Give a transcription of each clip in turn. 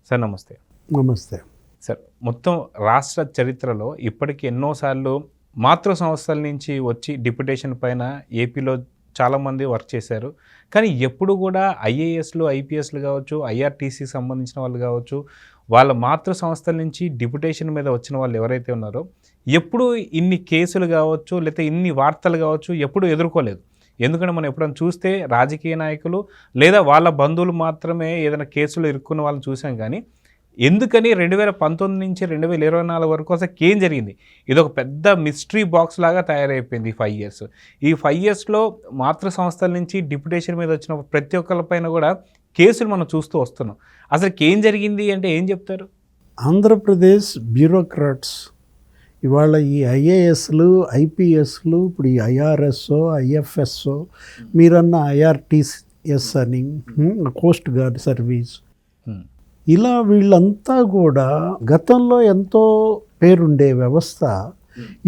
Sir నమస్తే. నమస్తే. Sir మొత్తం రాష్ట్ర చరిత్రలో ఇప్పటికి ఎన్నోసార్లు మాతృ సంస్థల నుంచి వచ్చి డిప్యుటేషన్ పైన ఏపీలో చాలామంది వర్క్ చేశారు. కానీ ఎప్పుడు కూడా ఐఏఎస్లు, ఐపీఎస్లు కావచ్చు, ఐఆర్టీసీకి సంబంధించిన వాళ్ళు కావచ్చు, వాళ్ళ మాతృ సంస్థల నుంచి డిప్యుటేషన్ మీద వచ్చిన వాళ్ళు ఎవరైతే ఉన్నారో ఎప్పుడు ఇన్ని కేసులు కావచ్చు, లేకపోతే ఇన్ని వార్తలు కావచ్చు ఎప్పుడు ఎదుర్కోలేదు. ఎందుకంటే మనం ఎప్పుడైనా చూస్తే రాజకీయ నాయకులు లేదా వాళ్ళ బంధువులు మాత్రమే ఏదైనా కేసులు ఇరుక్కున్న వాళ్ళని చూసాం. కానీ ఎందుకని 2019 నుంచి 2024 వరకు అసలు ఏం జరిగింది? ఇది ఒక పెద్ద మిస్టరీ బాక్స్ లాగా తయారైపోయింది ఈ 5 ఇయర్స్. ఈ 5 ఇయర్స్లో మాతృ సంస్థల నుంచి డిప్యుటేషన్ మీద వచ్చిన ప్రతి ఒక్కరిపైన కూడా కేసులు మనం చూస్తూ వస్తున్నాం. అసలు ఏం జరిగింది అంటే ఏం చెప్తారు? ఆంధ్రప్రదేశ్ బ్యూరోక్రాట్స్ ఇవాళ ఈ ఐఏఎస్లు, ఐపీఎస్లు, ఇప్పుడు ఈ ఐఆర్ఎస్ఓ, ఐఎఫ్ఎస్ఓ, మీరన్న ఐఆర్టీఎస్ అని, కోస్ట్ గార్డ్ సర్వీస్, ఇలా వీళ్ళంతా కూడా గతంలో ఎంతో పేరుండే వ్యవస్థ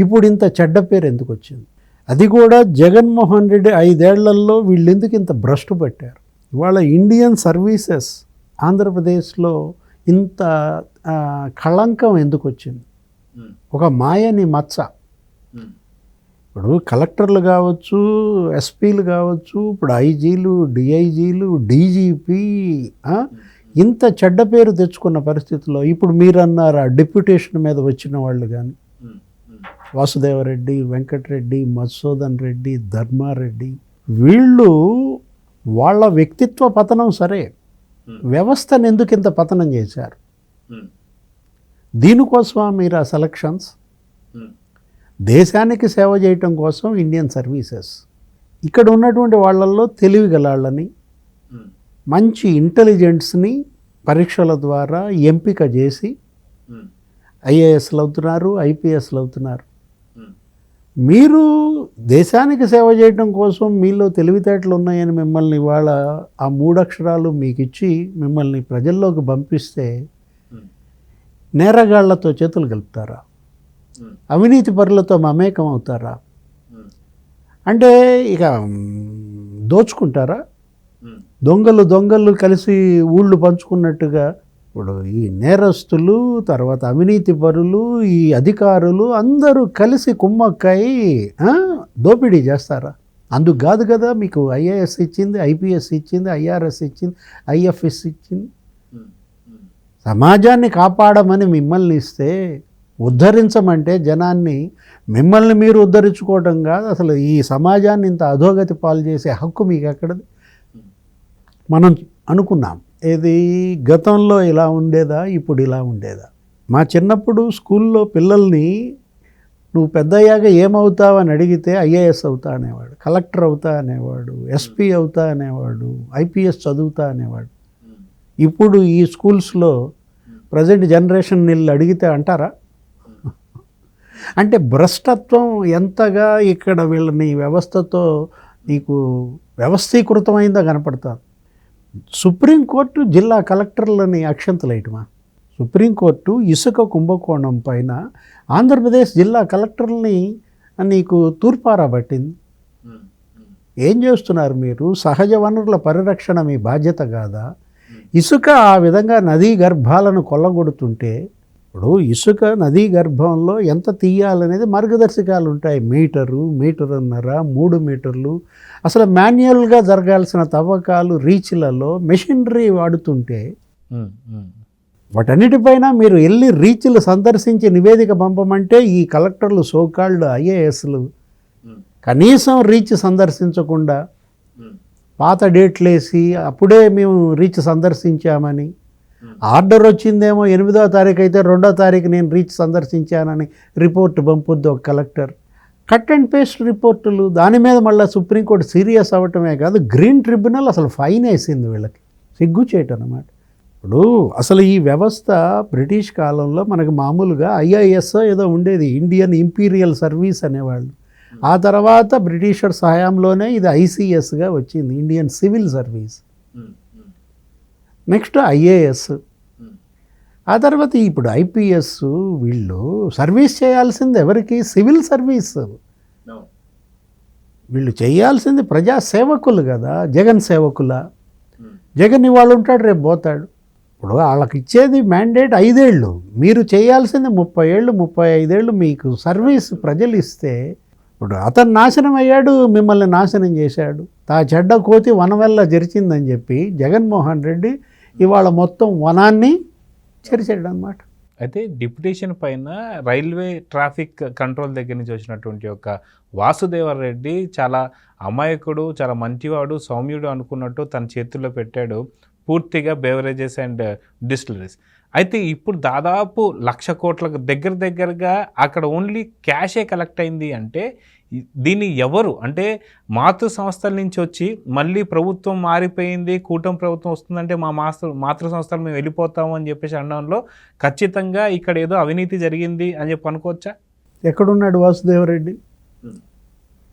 ఇప్పుడు ఇంత చెడ్డ పేరు ఎందుకు వచ్చింది? అది కూడా జగన్మోహన్ రెడ్డి 5 ఏళ్లలో వీళ్ళు ఎందుకు ఇంత భ్రష్టు పట్టారు? ఇవాళ ఇండియన్ సర్వీసెస్ ఆంధ్రప్రదేశ్లో ఇంత కళంకం ఎందుకు వచ్చింది? ఒక మాయని మచ్చ. ఇప్పుడు కలెక్టర్లు కావచ్చు, ఎస్పీలు కావచ్చు, ఇప్పుడు ఐజీలు, డిఐజీలు, డీజీపీ ఇంత చెడ్డ పేరు తెచ్చుకున్న పరిస్థితుల్లో ఇప్పుడు మీరన్నారు ఆ డిప్యుటేషన్ మీద వచ్చిన వాళ్ళు కానీ వాసుదేవరెడ్డి, వెంకటరెడ్డి, మధుసూదన్ రెడ్డి, ధర్మారెడ్డి, వీళ్ళు వాళ్ళ వ్యక్తిత్వ పతనం సరే, వ్యవస్థను ఎందుకు ఇంత పతనం చేశారు? దీనికోసమా మీరు ఆ సెలక్షన్స్? దేశానికి సేవ చేయటం కోసం ఇండియన్ సర్వీసెస్ ఇక్కడ ఉన్నటువంటి వాళ్ళల్లో తెలివి గలాళ్ళని, మంచి ఇంటెలిజెంట్స్ని పరీక్షల ద్వారా ఎంపిక చేసి ఐఏఎస్లు అవుతున్నారు, ఐపీఎస్లు అవుతున్నారు. మీరు దేశానికి సేవ చేయడం కోసం మీలో తెలివితేటలు ఉన్నాయని మిమ్మల్ని ఇవాళ ఆ 3 అక్షరాలు మీకు ఇచ్చి మిమ్మల్ని ప్రజల్లోకి పంపిస్తే నేరగాళ్లతో చేతులు కలుపుతారా? అవినీతి పరులతో మమేకం అవుతారా? అంటే ఇక దోచుకుంటారా? దొంగలు కలిసి ఊళ్ళు పంచుకున్నట్టుగా ఇప్పుడు ఈ నేరస్తులు, తర్వాత అవినీతి పరులు, ఈ అధికారులు అందరూ కలిసి కుమ్మక్కయి దోపిడీ చేస్తారా? అందుకు కాదు కదా మీకు ఐఏఎస్ ఇచ్చింది, ఐపీఎస్ ఇచ్చింది, ఐఆర్ఎస్ ఇచ్చింది, ఐఎఫ్ఎస్ ఇచ్చింది. సమాజాన్ని కాపాడమని మిమ్మల్ని ఇస్తే, ఉద్ధరించమంటే జనాన్ని, మిమ్మల్ని మీరు ఉద్ధరించుకోవడం కాదు, అసలు ఈ సమాజాన్ని ఇంత అధోగతి పాలు చేసే హక్కు మీకు ఎక్కడది? మనం అనుకున్నాం ఏది గతంలో ఇలా ఉండేదా, ఇప్పుడు ఇలా ఉండేదా? మా చిన్నప్పుడు స్కూల్లో పిల్లల్ని నువ్వు పెద్దయ్యాక ఏమవుతావు అని అడిగితే ఐఏఎస్ అవుతా అనేవాడు, కలెక్టర్ అవుతా అనేవాడు, ఎస్పీ అవుతా అనేవాడు, ఐపీఎస్ చదువుతా అనేవాడు. ఇప్పుడు ఈ స్కూల్స్లో ప్రజెంట్ జనరేషన్ నీళ్ళు అడిగితే అంటారా? అంటే భ్రష్టత్వం ఎంతగా ఇక్కడ వీళ్ళని వ్యవస్థతో నీకు వ్యవస్థీకృతమైందో కనపడుతుంది. సుప్రీంకోర్టు జిల్లా కలెక్టర్లని అక్షంతలేయటమా? సుప్రీంకోర్టు ఇసుక కుంభకోణం పైన ఆంధ్రప్రదేశ్ జిల్లా కలెక్టర్ని నీకు తూర్పారా పట్టింది. ఏం చేస్తున్నారు మీరు? సహజ వనరుల పరిరక్షణ మీ బాధ్యత కాదా? ఇసుక ఆ విధంగా నదీ గర్భాలను కొల్లగొడుతుంటే, ఇప్పుడు ఇసుక నదీ గర్భంలో ఎంత తీయాలనేది మార్గదర్శకాలు ఉంటాయి. మీటరున్నర, 3 మీటర్లు. అసలు మాన్యువల్గా జరగాల్సిన తవ్వకాలు రీచ్లలో మెషినరీ వాడుతుంటే వాటన్నిటిపైన మీరు వెళ్ళి రీచ్లు సందర్శించి నివేదిక పంపమంటే ఈ కలెక్టర్లు, సోకాల్డ్ ఐఏఎస్లు కనీసం రీచ్ సందర్శించకుండా పాత డేట్లేసి అప్పుడే మేము రీచ్ సందర్శించామని, ఆర్డర్ వచ్చిందేమో 8వ తారీఖు అయితే 2వ తారీఖు నేను రీచ్ సందర్శించానని రిపోర్ట్ పంపుద్ది ఒక కలెక్టర్. కట్ అండ్ పేస్ట్ రిపోర్టులు. దాని మీద మళ్ళీ సుప్రీంకోర్టు సీరియస్ అవ్వటమే కాదు, గ్రీన్ ట్రిబ్యునల్ అసలు ఫైన్ వేసింది వీళ్ళకి. సిగ్గు చేయటం అన్నమాట. ఇప్పుడు అసలు ఈ వ్యవస్థ బ్రిటిష్ కాలంలో మనకు మామూలుగా ఐఐఎస్ ఏదో ఉండేది, ఇండియన్ ఇంపీరియల్ సర్వీస్ అనేవాళ్ళు. ఆ తర్వాత బ్రిటిషర్స్ హయాంలోనే ఇది ఐసిఎస్గా వచ్చింది, Indian civil service. Next IAS, ఆ తర్వాత ఇప్పుడు ఐపీఎస్. వీళ్ళు సర్వీస్ చేయాల్సింది ఎవరికి? Civil service. వీళ్ళు చేయాల్సింది ప్రజా సేవకులు కదా, జగన్ సేవకుల. జగన్ ఇవాళ ఉంటాడు, రేపు పోతాడు. ఇప్పుడు వాళ్ళకి ఇచ్చేది మ్యాండేట్ 5 ఏళ్ళు, మీరు చేయాల్సింది 30 ఏళ్ళు 35 ఏళ్ళు మీకు సర్వీస్ ప్రజలు ఇస్తే. ఇప్పుడు అతను నాశనం అయ్యాడు, మిమ్మల్ని నాశనం చేశాడు. తా చెడ్డ కోతి వనవెల్ల జరిచిందని చెప్పి జగన్మోహన్ రెడ్డి ఇవాళ మొత్తం వనాన్ని చెరిచాడు అన్నమాట. అయితే డిప్యుటేషన్ పైన రైల్వే ట్రాఫిక్ కంట్రోల్ దగ్గర నుంచి వచ్చినటువంటి ఒక వాసుదేవర్ రెడ్డి చాలా అమాయకుడు, చాలా మంచివాడు, సౌమ్యుడు అనుకున్నట్టు తన చేతుల్లో పెట్టాడు పూర్తిగా బెవరేజెస్ అండ్ డిస్టిలరీస్. అయితే ఇప్పుడు దాదాపు 1,00,000 కోట్లకు దగ్గరగా అక్కడ ఓన్లీ క్యాషే కలెక్ట్ అయింది. అంటే దీన్ని ఎవరు, అంటే మాతృ సంస్థల నుంచి వచ్చి మళ్ళీ ప్రభుత్వం మారిపోయింది, కూటమి ప్రభుత్వం వస్తుందంటే మా మాతృ సంస్థలు మేము వెళ్ళిపోతాము అని చెప్పేసి అనడంలో ఖచ్చితంగా ఇక్కడ ఏదో అవినీతి జరిగింది అని చెప్పి అనుకోవచ్చా? ఎక్కడున్నాడు వాసుదేవరెడ్డి?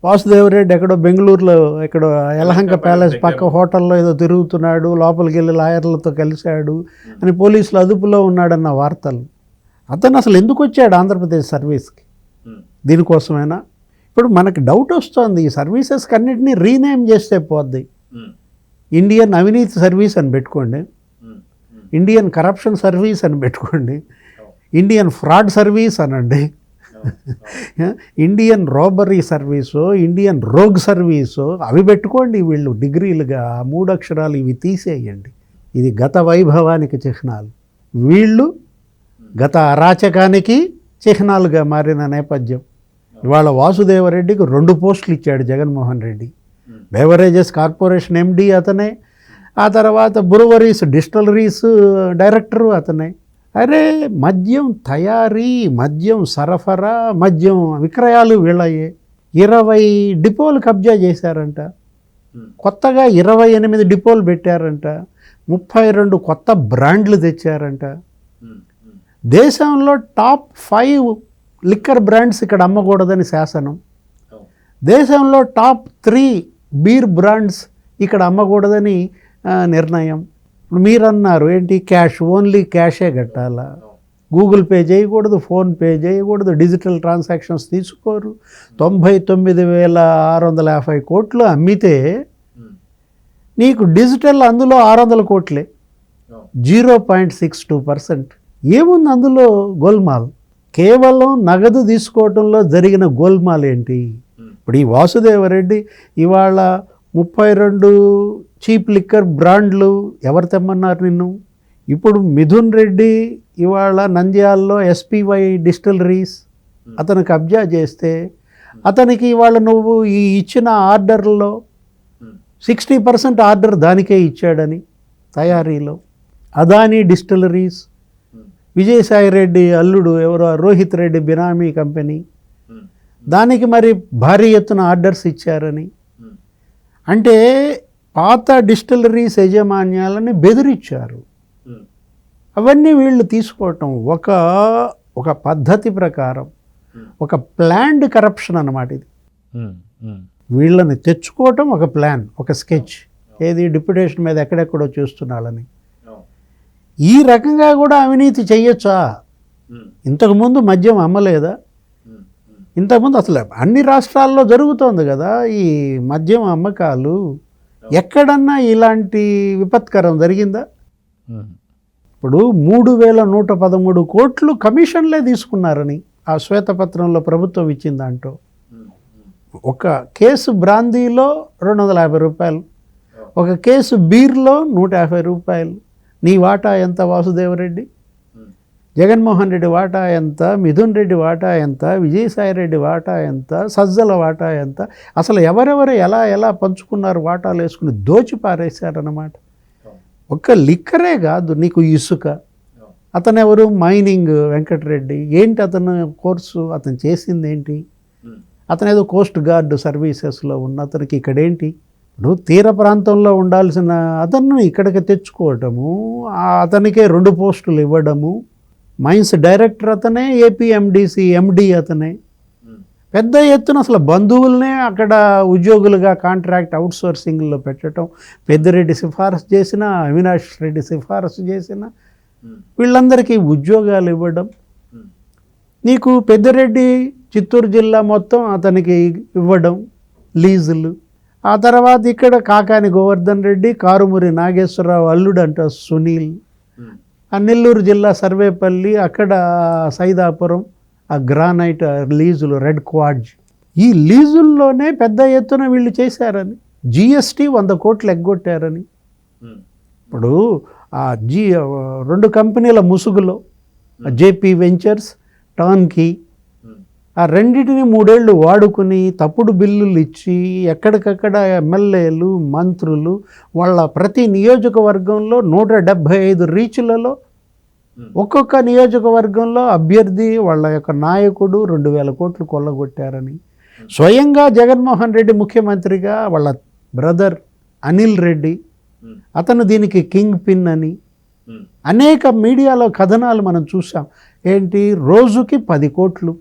వాసుదేవరెడ్డి ఎక్కడో బెంగళూరులో ఎక్కడో యలహంక ప్యాలెస్ పక్క హోటల్లో ఏదో తిరుగుతున్నాడు, లోపలికి వెళ్ళి లాయర్లతో కలిశాడు అని పోలీసులు అదుపులో ఉన్నాడన్న వార్తలు. అతను అసలు ఎందుకు వచ్చాడు ఆంధ్రప్రదేశ్ సర్వీస్కి? దీనికోసమైనా? ఇప్పుడు మనకి డౌట్ వస్తుంది, ఈ సర్వీసెస్కి అన్నిటినీ రీనేమ్ చేస్తే పోద్ది. ఇండియన్ అవినీతి సర్వీస్ అని పెట్టుకోండి, ఇండియన్ కరప్షన్ సర్వీస్ అని పెట్టుకోండి, ఇండియన్ ఫ్రాడ్ సర్వీస్ అనండి, Indian robbery service, Indian rogue service అవి పెట్టుకోండి. వీళ్ళు డిగ్రీలుగా 3 అక్షరాలు ఇవి తీసేయండి. ఇది గత వైభవానికి చిహ్నాలు, వీళ్ళు గత అరాచకానికి చిహ్నాలుగా మారిన నేపథ్యం. ఇవాళ వాసుదేవరెడ్డికి 2 పోస్టులు ఇచ్చాడు Jaganmohan Reddy. Beverages corporation MD అతనే, ఆ తర్వాత బ్రూవరీస్ డిస్టిలరీస్ డైరెక్టరు అతనే. అరే మద్యం తయారీ, మద్యం సరఫరా, మద్యం విక్రయాలు వీళ్ళయ్యే. 20 డిపోలు కబ్జా చేశారంట, కొత్తగా 28 డిపోలు పెట్టారంట, 32 కొత్త బ్రాండ్లు తెచ్చారంట. దేశంలో టాప్ 5 లిక్కర్ బ్రాండ్స్ ఇక్కడ అమ్మకూడదని శాసనం, దేశంలో టాప్ 3 బీర్ బ్రాండ్స్ ఇక్కడ అమ్మకూడదని నిర్ణయం. మీరు అన్నారు ఏంటి, క్యాష్, ఓన్లీ క్యాషే కట్టాలా, గూగుల్ పే చేయకూడదు, ఫోన్పే చేయకూడదు, డిజిటల్ ట్రాన్సాక్షన్స్ తీసుకోరు. 99,650 కోట్లు అమ్మితే నీకు డిజిటల్ అందులో 600 కోట్లే, 0.62%. ఏముంది అందులో గోల్మాల్? కేవలం నగదు తీసుకోవడంలో జరిగిన గోల్మాల్ ఏంటి? ఇప్పుడు ఈ వాసుదేవరెడ్డి ఇవాళ 32 చీప్ లిక్కర్ బ్రాండ్లు ఎవరు తెమ్మన్నారు నిన్ను? ఇప్పుడు మిథున్ రెడ్డి ఇవాళ నంద్యాలలో ఎస్పీవై డిస్టిలరీస్ అతను కబ్జా చేస్తే అతనికి ఇవాళ నువ్వు ఈ ఇచ్చిన ఆర్డర్లో 60% ఆర్డర్ దానికే ఇచ్చాడని తయారీలో. అదానీ డిస్టిలరీస్, విజయసాయి రెడ్డి అల్లుడు ఎవరో రోహిత్ రెడ్డి బినామీ కంపెనీ, దానికి మరి భారీ ఎత్తున ఆర్డర్స్ ఇచ్చారని. అంటే పాత డిస్టిలరీస్ యజమాన్యాలని బెదిరించారు. అవన్నీ వీళ్ళు తీసుకోవటం ఒక పద్ధతి ప్రకారం, ఒక ప్లాన్డ్ కరప్షన్ అన్నమాట ఇది. వీళ్ళని తెచ్చుకోవటం ఒక ప్లాన్, ఒక స్కెచ్. ఏది డిప్యుటేషన్ మీద ఎక్కడెక్కడో చూస్తున్నాళ్ళని. ఈ రకంగా కూడా అవినీతి చెయ్యొచ్చా? ఇంతకుముందు మద్యం అమ్మలేదా? ఇంతకుముందు అసలు అన్ని రాష్ట్రాల్లో జరుగుతోంది కదా ఈ మద్యం అమ్మకాలు. ఎక్కడన్నా ఇలాంటి విపత్కరం జరిగిందా? ఇప్పుడు 3,113 కోట్లు కమిషన్లే తీసుకున్నారని ఆ శ్వేతపత్రంలో ప్రభుత్వం ఇచ్చిన దాంట్లో. ఒక కేసు బ్రాందీలో 250 రూపాయలు, ఒక కేసు బీర్లో 150 రూపాయలు. నీ వాటా ఎంత వాసుదేవరెడ్డి? జగన్మోహన్ రెడ్డి వాటా ఎంత? మిథున్ రెడ్డి వాటా ఎంత? విజయసాయి రెడ్డి వాటా ఎంత? సజ్జల వాటా ఎంత? అసలు ఎవరెవరు ఎలా పంచుకున్నారు? వాటాలు వేసుకుని దోచి పారేశారన్నమాట. ఒక్క లిక్కరే కాదు, నీకు ఇసుక. అతను ఎవరు? మైనింగ్ వెంకటరెడ్డి. ఏంటి అతను కోర్సు? అతను చేసింది ఏంటి? అతను ఏదో కోస్ట్ గార్డ్ సర్వీసెస్లో ఉన్న అతనికి ఇక్కడేంటి? ఇప్పుడు తీర ప్రాంతంలో ఉండాల్సిన అతను ఇక్కడికి తెచ్చుకోవటము, అతనికే 2 పోస్టులు ఇవ్వడము. మైన్స్ డైరెక్టర్ అతనే, ఏపీఎండిసి ఎండి అతనే. పెద్ద ఎత్తున అసలు బంధువులనే అక్కడ ఉద్యోగులుగా కాంట్రాక్ట్ అవుట్సోర్సింగ్లో పెట్టడం. పెద్దిరెడ్డి సిఫారసు చేసిన, అవినాష్ రెడ్డి సిఫారసు చేసిన వీళ్ళందరికీ ఉద్యోగాలు ఇవ్వడం. నీకు పెద్దిరెడ్డి చిత్తూరు జిల్లా మొత్తం అతనికి ఇవ్వడం లీజులు. ఆ తర్వాత ఇక్కడ కాకాని గోవర్ధన్ రెడ్డి, కారుమూరి నాగేశ్వరరావు అల్లుడు అంట సునీల్, ఆ నెల్లూరు జిల్లా సర్వేపల్లి, అక్కడ సైదాపురం, ఆ గ్రానైట్ లీజులు, రెడ్ క్వాడ్జ్, ఈ లీజుల్లోనే పెద్ద ఎత్తున వీళ్ళు చేశారని, జిఎస్టీ 100 కోట్లు ఎగ్గొట్టారని. ఇప్పుడు ఆ 2 కంపెనీల ముసుగులో జేపీ వెంచర్స్, టర్న్కీ, ఆ రెండింటిని 3 ఏళ్ళు వాడుకుని తప్పుడు బిల్లులు ఇచ్చి ఎక్కడికక్కడ ఎమ్మెల్యేలు, మంత్రులు వాళ్ళ ప్రతి నియోజకవర్గంలో 175 రీచ్లలో ఒక్కొక్క నియోజకవర్గంలో అభ్యర్థి వాళ్ళ యొక్క నాయకుడు 2,000 కోట్లు కొల్లగొట్టారని, స్వయంగా జగన్మోహన్ రెడ్డి ముఖ్యమంత్రిగా వాళ్ళ బ్రదర్ అనిల్ రెడ్డి అతను దీనికి కింగ్ పిన్ అని అనేక మీడియాలో కథనాలు మనం చూసాం. ఏంటి, రోజుకి 10 కోట్లు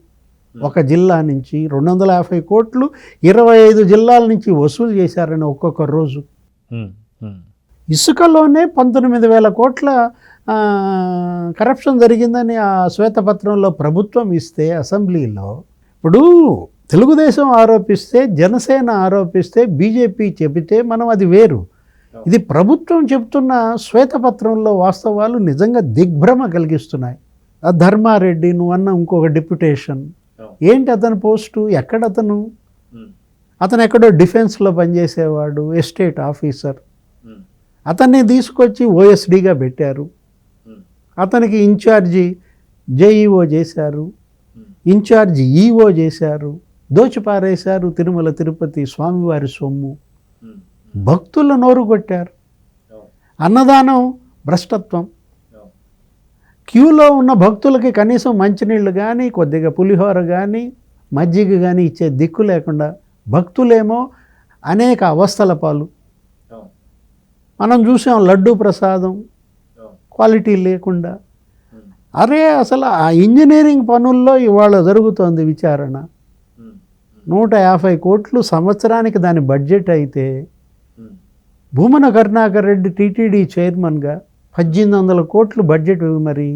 ఒక జిల్లా నుంచి, 250 కోట్లు 25 జిల్లాల నుంచి వసూలు చేశారని ఒక్కొక్క రోజు. ఇసుకలోనే 19,000 కోట్ల కరప్షన్ జరిగిందని ఆ శ్వేతపత్రంలో ప్రభుత్వం ఇస్తే అసెంబ్లీలో, ఇప్పుడు తెలుగుదేశం ఆరోపిస్తే, జనసేన ఆరోపిస్తే, బీజేపీ చెబితే మనం అది వేరు. ఇది ప్రభుత్వం చెప్తున్న శ్వేతపత్రంలో వాస్తవాలు నిజంగా దిగ్భ్రమ కలిగిస్తున్నాయి. ఆ ధర్మారెడ్డి నువ్వు అన్న ఇంకొక డిప్యుటేషన్ ఏంటి, అతని పోస్టు ఎక్కడ, అతను ఎక్కడో డిఫెన్స్లో పనిచేసేవాడు, ఎస్టేట్ ఆఫీసర్, అతన్ని తీసుకొచ్చి ఓఎస్డీగా పెట్టారు, అతనికి ఇన్ఛార్జి జేఈఓ చేశారు, ఇన్ఛార్జి ఈఓ చేశారు, దోచిపారేశారు తిరుమల తిరుపతి స్వామివారి సొమ్ము, భక్తుల నోరు కొట్టారు, అన్నదానం భ్రష్టత్వం, క్యూలో ఉన్న భక్తులకి కనీసం మంచినీళ్ళు కానీ, కొద్దిగా పులిహోర కానీ, మజ్జిగ కానీ ఇచ్చే దిక్కు లేకుండా భక్తులేమో అనేక అవస్థల పాలు. మనం చూసాం లడ్డూ ప్రసాదం క్వాలిటీ లేకుండా. అరే అసలు ఆ ఇంజనీరింగ్ పనుల్లో ఇవాళ జరుగుతోంది విచారణ. 150 కోట్లు సంవత్సరానికి దాని బడ్జెట్ అయితే, భూమన కరుణాకర్ రెడ్డి టీటీడీ చైర్మన్గా 1800 కోట్లు బడ్జెట్. మరి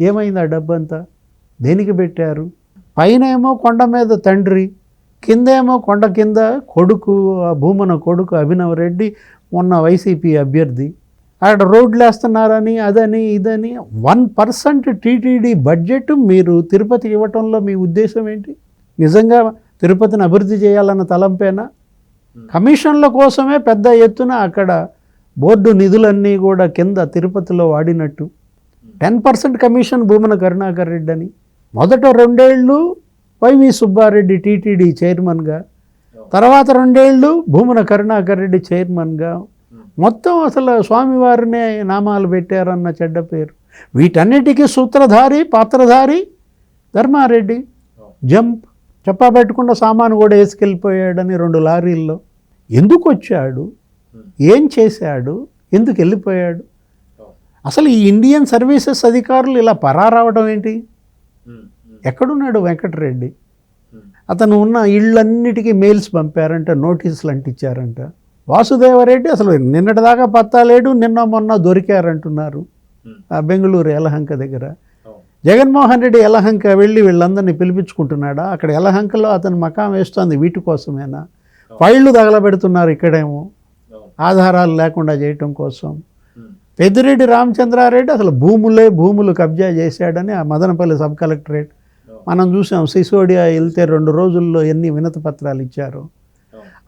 ఏమైంది ఆ డబ్బంతా, దేనికి పెట్టారు? పైన ఏమో కొండ మీద తండ్రి, కిందేమో కొండ కింద కొడుకు, ఆ భూమన కొడుకు అభినవ్ రెడ్డి మొన్న వైసీపీ అభ్యర్థి, అక్కడ రోడ్లు వేస్తున్నారని అదని ఇదని. 1% టీటీడీ బడ్జెట్ మీరు తిరుపతికి ఇవ్వటంలో మీ ఉద్దేశం ఏంటి? నిజంగా తిరుపతిని అభివృద్ధి చేయాలన్న తలంపేనా? కమిషన్ల కోసమే పెద్ద ఎత్తున అక్కడ బోర్డు నిధులన్నీ కూడా కింద తిరుపతిలో వాడినట్టు. 10% కమిషన్ భూమన కరుణాకర్ రెడ్డి అని. మొదట 2 ఏళ్ళు వైవి సుబ్బారెడ్డి టీటీడీ చైర్మన్గా, తర్వాత 2 ఏళ్ళు భూమన కరుణాకర్ రెడ్డి చైర్మన్గా, మొత్తం అసలు స్వామివారినే నామాలు పెట్టారన్న చెడ్డ పేరు. వీటన్నిటికీ సూత్రధారి, పాత్రధారి ధర్మారెడ్డి. జంప్ చెప్పబెట్టకుండా సామాను కూడా వేసుకెళ్ళిపోయాడని 2 లారీల్లో. ఎందుకు వచ్చాడు, ఏం చేశాడు, ఎందుకు వెళ్ళిపోయాడు? అసలు ఈ ఇండియన్ సర్వీసెస్ అధికారులు ఇలా పరారావడం ఏంటి? ఎక్కడున్నాడు వెంకటరెడ్డి? అతను ఉన్న ఇళ్ళన్నిటికీ మెయిల్స్ పంపారంట, నోటీసులు అంటించారంట. వాసుదేవరెడ్డి అసలు నిన్నటిదాకా పత్తా లేడు, నిన్న మొన్న దొరికారంటున్నారు ఆ బెంగళూరు యలహంక దగ్గర. జగన్మోహన్ రెడ్డి యలహంక వెళ్ళి వీళ్ళందరినీ పిలిపించుకుంటున్నాడా? అక్కడ యలహంకలో అతను మకాం వేస్తోంది వీటి కోసమేనా? ఫైళ్ళు తగలబెడుతున్నారు ఇక్కడేమో ఆధారాలు లేకుండా చేయటం కోసం. పెద్దిరెడ్డి రామచంద్రారెడ్డి అసలు భూములు కబ్జా చేశాడని ఆ మదనపల్లి సబ్ కలెక్టరేట్ మనం చూసాం. సిసోడియా వెళ్తే 2 రోజుల్లో ఎన్ని వినతి పత్రాలు ఇచ్చారు.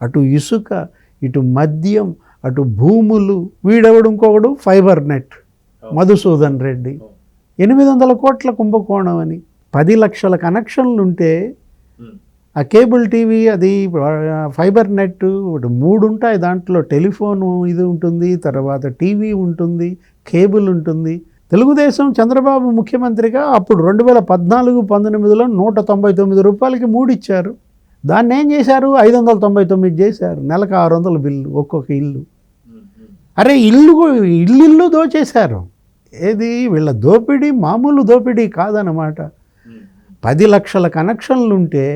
అటు ఇసుక, ఇటు మద్యం, అటు భూములు. వీడెవడు ఇంకొకడు ఫైబర్ నెట్ మధుసూదన్ రెడ్డి 800 కోట్ల కుంభకోణం అని. 10 లక్షల కనెక్షన్లు ఉంటే ఆ కేబుల్ టీవీ, అది ఫైబర్ నెట్ 3 ఉంటాయి. దాంట్లో టెలిఫోను ఇది ఉంటుంది, తర్వాత టీవీ ఉంటుంది, కేబుల్ ఉంటుంది. తెలుగుదేశం చంద్రబాబు ముఖ్యమంత్రిగా అప్పుడు 2014-19లో 199 రూపాయలకి 3 ఇచ్చారు. దాన్ని ఏం చేశారు? 599 చేశారు. నెలకు 600 బిల్లు ఒక్కొక్క ఇల్లు. అరే ఇల్లు దోచేశారు. ఏది వీళ్ళ దోపిడీ మామూలు దోపిడీ కాదన్నమాట. 10 లక్షల కనెక్షన్లు ఉంటే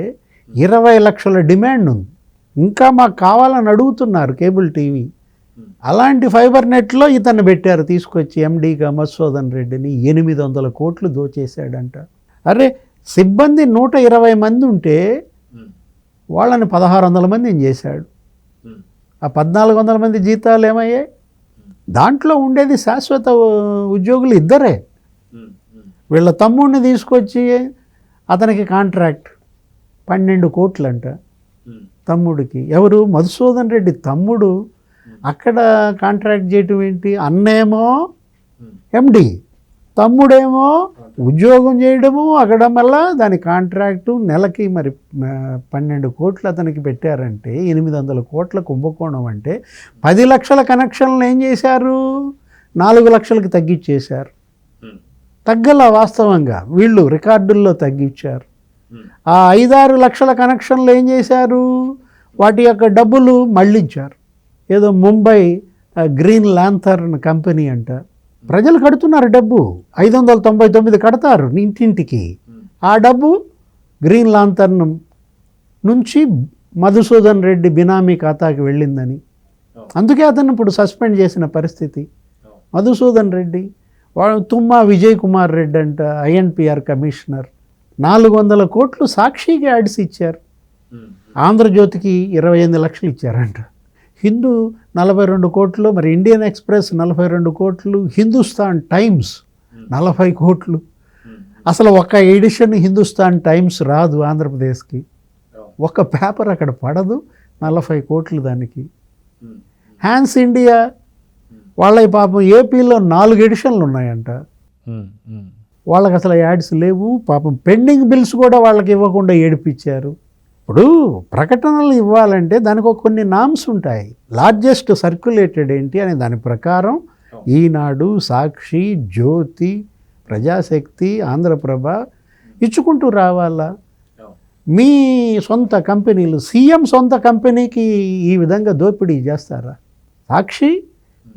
20 లక్షల డిమాండ్ ఉంది. ఇంకా మాకు కావాలని అడుగుతున్నారు కేబుల్ టీవీ. అలాంటి ఫైబర్ నెట్లో ఇతన్ని పెట్టారు తీసుకొచ్చి ఎండీగా మధుసూదన్ రెడ్డిని. 800 కోట్లు దోచేశాడంట. అరే సిబ్బంది 120 మంది ఉంటే వాళ్ళని 1600 మందిని చేశాడు. ఆ 1400 మంది జీతాలు ఏమయ్యాయి? దాంట్లో ఉండేది శాశ్వత ఉద్యోగులు ఇద్దరే. వీళ్ళ తమ్ముడిని తీసుకొచ్చి అతనికి కాంట్రాక్ట్ 12 కోట్లంట తమ్ముడికి. ఎవరు? మధుసూదన్ రెడ్డి తమ్ముడు అక్కడ కాంట్రాక్ట్ చేయటం ఏంటి? అన్నేమో ఎండి, తమ్ముడేమో ఉద్యోగం చేయడము అక్కడ, మళ్ళా దాని కాంట్రాక్టు నెలకి మరి 12 కోట్లు అతనికి పెట్టారంటే 800 కోట్ల కుంభకోణం. అంటే 10 లక్షల కనెక్షన్లు ఏం చేశారు? 4 లక్షలకి తగ్గించేశారు. తగ్గల వాస్తవంగా వీళ్ళు రికార్డుల్లో తగ్గించారు. ఆ 5-6 లక్షల కనెక్షన్లు ఏం చేశారు? వాటి యొక్క డబ్బులు మళ్ళించారు. ఏదో ముంబై గ్రీన్ లాంథర్న్ కంపెనీ అంట, ప్రజలు కడుతున్నారు డబ్బు, 599 కడతారు ఇంటింటికి. ఆ డబ్బు గ్రీన్ లాంథర్న్ నుంచి మధుసూదన్ రెడ్డి బినామీ ఖాతాకి వెళ్ళిందని, అందుకే అతను ఇప్పుడు సస్పెండ్ చేసిన పరిస్థితి. మధుసూదన్ రెడ్డి వాడు తుమ్మా విజయ్ కుమార్ రెడ్డి అంట, ఐఎన్పిఆర్ కమిషనర్, 400 కోట్లు సాక్షికి యాడ్స్ ఇచ్చారు. ఆంధ్రజ్యోతికి 28 లక్షలు ఇచ్చారంట. హిందూ 42 కోట్లు, మరి ఇండియన్ ఎక్స్ప్రెస్ 42 కోట్లు, హిందుస్థాన్ టైమ్స్ 40 కోట్లు. అసలు ఒక ఎడిషన్ హిందుస్థాన్ టైమ్స్ రాదు ఆంధ్రప్రదేశ్కి, ఒక పేపర్ అక్కడ పడదు, 40 కోట్లు దానికి. హ్యాన్స్ ఇండియా వాళ్ళ పాపం ఏపీలో 4 ఎడిషన్లు ఉన్నాయంట, వాళ్ళకి అసలు యాడ్స్ లేవు. పాపం పెండింగ్ బిల్స్ కూడా వాళ్ళకి ఇవ్వకుండా ఏడిపించారు. ఇప్పుడు ప్రకటనలు ఇవ్వాలంటే దానికి ఒక కొన్ని నామ్స్ ఉంటాయి. లార్జెస్ట్ సర్క్యులేటెడ్ ఏంటి అనే దాని ప్రకారం ఈనాడు, సాక్షి, జ్యోతి, ప్రజాశక్తి, ఆంధ్రప్రభ ఇచ్చుకుంటూ రావాలా. మీ సొంత కంపెనీలు, సీఎం సొంత కంపెనీకి ఈ విధంగా దోపిడీ చేస్తారా? సాక్షి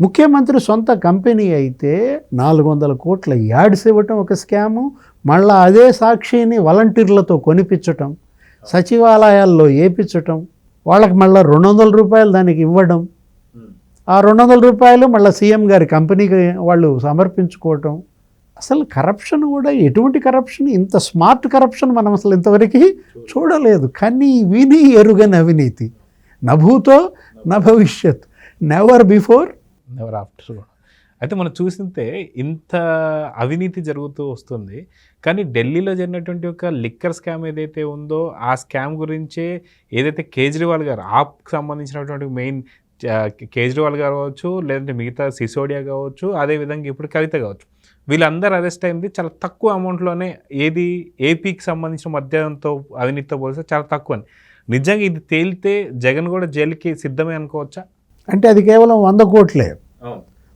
ముఖ్యమంత్రి సొంత కంపెనీ అయితే 400 కోట్ల యాడ్స్ ఇవ్వటం ఒక స్కాము, మళ్ళీ అదే సాక్షిని వాలంటీర్లతో కొనిపించటం, సచివాలయాల్లో ఏపించటం, వాళ్ళకి మళ్ళీ 200 రూపాయలు దానికి ఇవ్వడం, ఆ 200 రూపాయలు మళ్ళీ సీఎం గారి కంపెనీకి వాళ్ళు సమర్పించుకోవటం. అసలు కరప్షన్ కూడా ఎటువంటి కరప్షన్, ఇంత స్మార్ట్ కరప్షన్ మనం అసలు ఇంతవరకు చూడలేదు. కానీ విని ఎరుగని అవినీతి, నభూతో నా భవిష్యత్, నెవర్ బిఫోర్ నెవర్ ఆఫ్టర్ కూడా. అయితే మనం చూస్తుంటే ఇంత అవినీతి జరుగుతూ వస్తుంది, కానీ ఢిల్లీలో జరిగినటువంటి ఒక లిక్కర్ స్కామ్ ఏదైతే ఉందో ఆ స్కామ్ గురించే ఏదైతే కేజ్రీవాల్ గారు, ఆప్కి సంబంధించినటువంటి మెయిన్ కేజ్రీవాల్ గారు కావచ్చు, లేదంటే మిగతా సిసోడియా కావచ్చు, అదేవిధంగా ఇప్పుడు కవిత కావచ్చు, వీళ్ళందరూ అరెస్ట్ అయింది చాలా తక్కువ అమౌంట్లోనే. ఏది ఏపీకి సంబంధించిన మద్యంతో అవినీతితో పోలిస్తే చాలా తక్కువ అని. నిజంగా ఇది తేలితే జగన్ కూడా జైలుకి సిద్ధమే అనుకోవచ్చా? అంటే అది కేవలం 100 కోట్లే,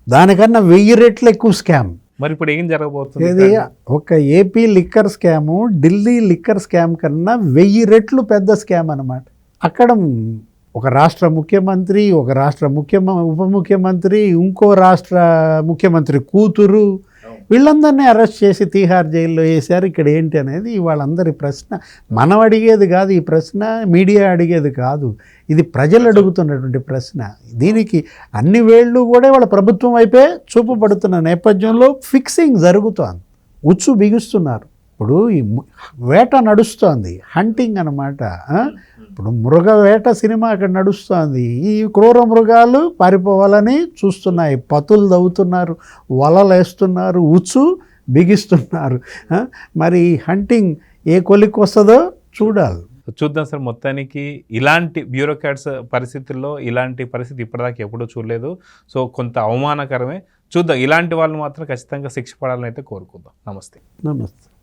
దానికన్నా 1000 రెట్లు ఎక్కువ స్కామ్. మరి ఇప్పుడు ఏం జరగబోతుంది? ఇది ఒక AP liquor scam Delhi liquor scam కన్నా 1000 రెట్లు పెద్ద స్కామ్ అన్నమాట. అక్కడ ఒక రాష్ట్ర ముఖ్యమంత్రి, ఒక రాష్ట్ర ఉప ముఖ్యమంత్రి, ఇంకో రాష్ట్ర ముఖ్యమంత్రి కూతురు, వీళ్ళందరినీ అరెస్ట్ చేసి తీహార్ జైల్లో వేశారు. ఇక్కడ ఏంటి అనేది వాళ్ళందరి ప్రశ్న. మనం అడిగేది కాదు ఈ ప్రశ్న, మీడియా అడిగేది కాదు, ఇది ప్రజలు అడుగుతున్నటువంటి ప్రశ్న. దీనికి అన్ని వేళ్ళు కూడా వాళ్ళ ప్రభుత్వం వైపే చూపబడుతున్న నేపథ్యంలో ఫిక్సింగ్ జరుగుతోంది, ఉచ్చు బిగుస్తున్నారు. ఇప్పుడు ఈ వేట నడుస్తోంది, హంటింగ్ అన్నమాట. ఇప్పుడు మృగ వేట సినిమా అక్కడ నడుస్తోంది. ఈ క్రూర మృగాలు పారిపోవాలని చూస్తున్నాయి, పతులు దవ్వుతున్నారు, వలలు వేస్తున్నారు, ఉచ్చు బిగిస్తున్నారు. మరి హంటింగ్ ఏ కొలికి వస్తుందో చూడాలి. చూద్దాం సార్. మొత్తానికి ఇలాంటి బ్యూరోక్రాట్స్ పరిస్థితుల్లో ఇలాంటి పరిస్థితి ఇప్పటిదాకా ఎప్పుడూ చూడలేదు. సో కొంత అవమానకరమే. చూద్దాం, ఇలాంటి వాళ్ళు మాత్రం ఖచ్చితంగా శిక్ష పడాలని అయితే కోరుకుందాం. నమస్తే. నమస్తే.